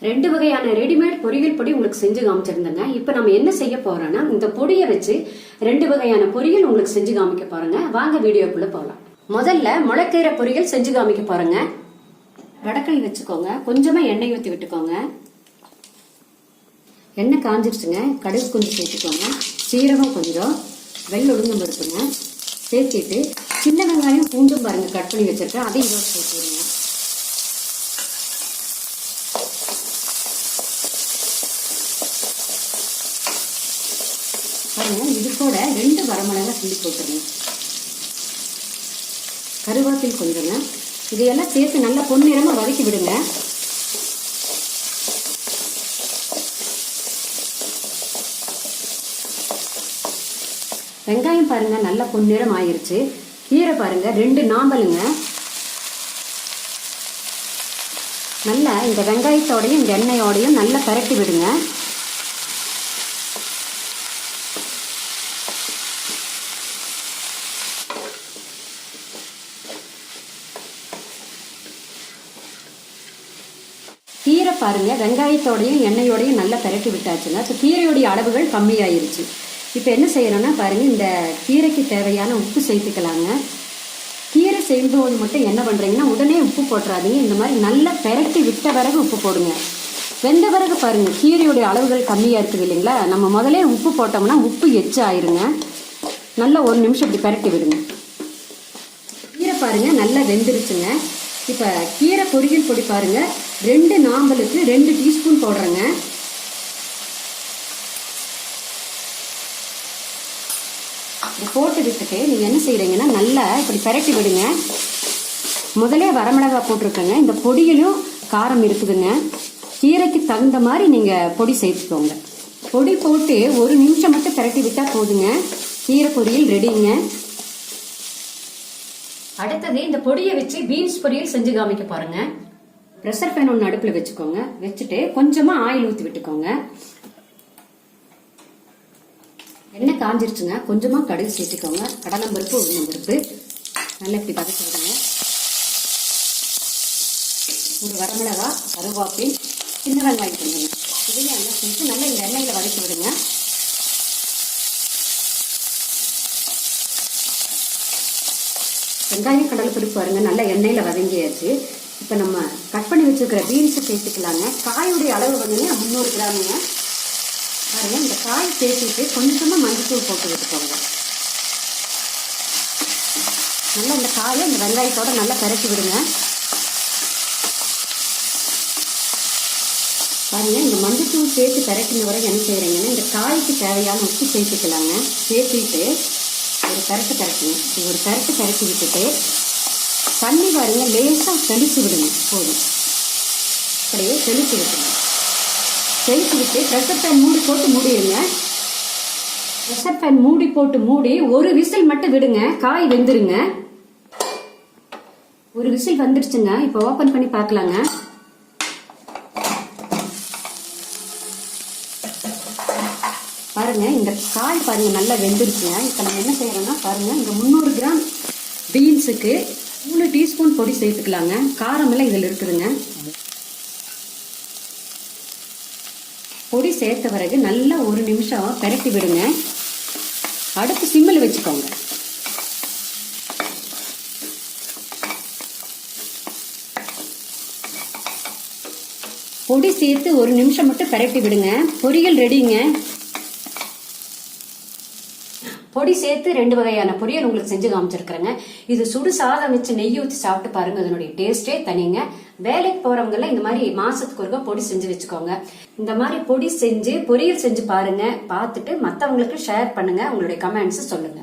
ரெண்டு வகையான ரெடிமேட் பொரியல் பொடி உங்களுக்கு செஞ்சு காமிச்சிருந்தேங்க. இப்ப நம்ம என்ன செய்ய போறோம்னா இந்த பொடியை வச்சு ரெண்டு வகையான பொரியல் உங்களுக்கு செஞ்சு காமிக்க போறேங்க. வாங்க வீடியோக்குள்ள போகலாம். முதல்ல முளைக்கீரை பொரியல் செஞ்சு காமிக்க போறேங்க. வடக்கல் வச்சுக்கோங்க, கொஞ்சமா எண்ணெய் ஊற்றி விட்டுக்கோங்க. எண்ணெய் காஞ்சிருச்சுங்க. கடுகு கொஞ்சம் சேர்த்துக்கோங்க, சீரகம் கொஞ்சம், வெள்ளை உளுந்தம் பருப்புங்க சேர்த்துட்டு சின்ன வெங்காயம் பூண்டும் பாருங்க கட் பண்ணி வச்சிருக்கேன், அதையும் இதோட சேர்த்துருங்க. பாருங்க, இது கூட 2 வரமிளகாய் கிள்ளி போட்டுருங்க. கருவேப்பிலை கொஞ்சங்க, இதையெல்லாம் சேர்த்து நல்லா பொன்னிறமா வதக்கி விடுங்க. வெங்காயம் பாருங்க நல்லா பொன்னிறம் ஆயிருச்சு. கீரை பாருங்க 2 நாம்பலுங்க. நல்லா இந்த வெங்காயத்தோடையும் இந்த எண்ணெயோடையும் நல்லா பரட்டி விடுங்க. கீரை பாருங்க வெங்காயத்தோடையும் எண்ணெயோடையும் நல்லா பரட்டி விட்டாச்சுங்க. இப்போ கீரையோடைய அளவுகள் கம்மியாயிருச்சு. இப்போ என்ன செய்யறோம்னா பாருங்க, இந்த கீரைக்கு தேவையான உப்பு சேர்த்துக்கலாங்க. கீரை செய்யும்போது மட்டும் என்ன பண்றீங்கன்னா உடனே உப்பு போட்டுறாதீங்க. இந்த மாதிரி நல்லா பரட்டி விட்ட பிறகு உப்பு போடுங்க. வெந்த பிறகு பாருங்க கீரையோடைய அளவுகள் கம்மியா இருக்குது இல்லைங்களா, நம்ம முதலே உப்பு போட்டோம்னா உப்பு எச்சு ஆயிருங்க. நல்லா 1 நிமிஷம் இப்படி பரட்டி விடுங்க. கீரை பாருங்க நல்லா வெந்துருச்சுங்க. இப்போ கீரை பொரியல் பொடி பாருங்க 2 நாம்பலுக்கு 2 டீஸ்பூன் போடுறேங்க. போட்டு விட்டுட்டு நீங்க என்ன செய்யறீங்கன்னா நல்லா இப்படி பரட்டி விடுங்க. முதலே வரமிளகாய் போட்டிருக்கேங்க. இந்த பொடியிலும் காரம் இருக்குதுங்க. கீரைக்கு தகுந்த மாதிரி நீங்க பொடி சேர்த்துக்கோங்க. பொடி போட்டு 1 நிமிஷம் மட்டும் பரட்டி விட்டா போதுங்க. கீரை பொரியல் ரெடிங்க. அடுத்தது இந்த பொடியை வச்சு பீன்ஸ் பொரியல் செஞ்சு காமிக்க பாருங்க. ப்ரெஷர் பேன் ஒன்று அடுப்புல வச்சுக்கோங்க. வச்சுட்டு கொஞ்சமா ஆயில் ஊற்றி விட்டுக்கோங்க. எண்ணெய் காஞ்சிருச்சுங்க. கொஞ்சமா கடுகு சேர்த்துக்கோங்க. கடலைப்பருப்பு உளுந்தம்பருப்பு நல்லா இப்படி வதக்கி விடுங்க. ஒரு வரமிளகாய், கருவேப்பிலை, சின்ன வெங்காயம் கொஞ்சம் இதையும் எல்லாம் சேர்த்து நல்லா இந்த எண்ணெயில வதக்கி விடுங்க. வெங்காயம் கடலைப்பருப்பு பாருங்க நல்லா எண்ணெயில வதங்கியாச்சு. இப்போ நம்ம கட் பண்ணி வச்சுருக்கிற பீன்ஸை சேர்த்துக்கலாங்க. காயுடைய அளவு வந்து 300 கிராமுங்க. பாருங்க, இந்த காய் சேர்த்துட்டு கொஞ்சமா மஞ்சத்தூள் போட்டு விட்டுக்கோங்க. நல்லா இந்த காயை இந்த வெங்காயத்தோட நல்லா பரட்டி விடுங்க. பாருங்க, இந்த மஞ்சத்தூள் சேர்த்து பரட்டின வரை என்ன செய்யறீங்கன்னா இந்த காய்க்கு தேவையான உப்பு சேர்த்துக்கலாங்க. சேர்த்துட்டு ஒரு பரட்டு பரட்டுங்க. ஒரு பரட்டு பரட்டி விட்டுட்டு தண்ணி பாருங்க லேசா தெளிச்சு விடுங்க. போதும், அப்படியே தெளிச்சு விட்டுருங்க. தெளிச்சு விட்டு ப்ரெஷர் பேன் மூடி போட்டு மூடிடுங்க. ப்ரெஷர் பேன் மூடி போட்டு மூடி 1 விசில் மட்டும் விடுங்க. காய் வெந்துருங்க. 1 விசில் வந்துருச்சுங்க. இப்போ ஓபன் பண்ணி பார்க்கலாங்க. பாருங்க, இந்த காய் பாருங்க நல்லா வெந்துருச்சுங்க. இப்போ நம்ம என்ன செய்யறோம்னா பாருங்க, இந்த 300 கிராம் பீன்ஸுக்கு 3 டீஸ்பூன் பொடி சேர்த்துக்கலாங்க. காரம் எல்லாம் இதுல இருக்குதுங்க. பொடி சேர்த்த பிறகு நல்லா 1 நிமிஷம் பரட்டி விடுங்க. அடுப்பு சிம்மில் வச்சுக்கோங்க. பொடி சேர்த்து 1 நிமிஷம் மட்டும் பரட்டி விடுங்க. பொரியல் ரெடிங்க. பொடி சேர்த்து 2 வகையான பொரியல் உங்களுக்கு செஞ்சு காமிச்சிருக்கிறேங்க. இது சுடு சாதம் வச்சு நெய் ஊற்றி சாப்பிட்டு பாருங்க, அதனுடைய டேஸ்டே தனிங்க. வேலைக்கு போறவங்க இந்த மாதிரி மாசத்துக்கு ஒருக்கா பொடி செஞ்சு வச்சுக்கோங்க. இந்த மாதிரி பொடி செஞ்சு பொரியல் செஞ்சு பாருங்க. பார்த்துட்டு மற்றவங்களுக்கு ஷேர் பண்ணுங்க. உங்களுடைய கமெண்ட்ஸ் சொல்லுங்க.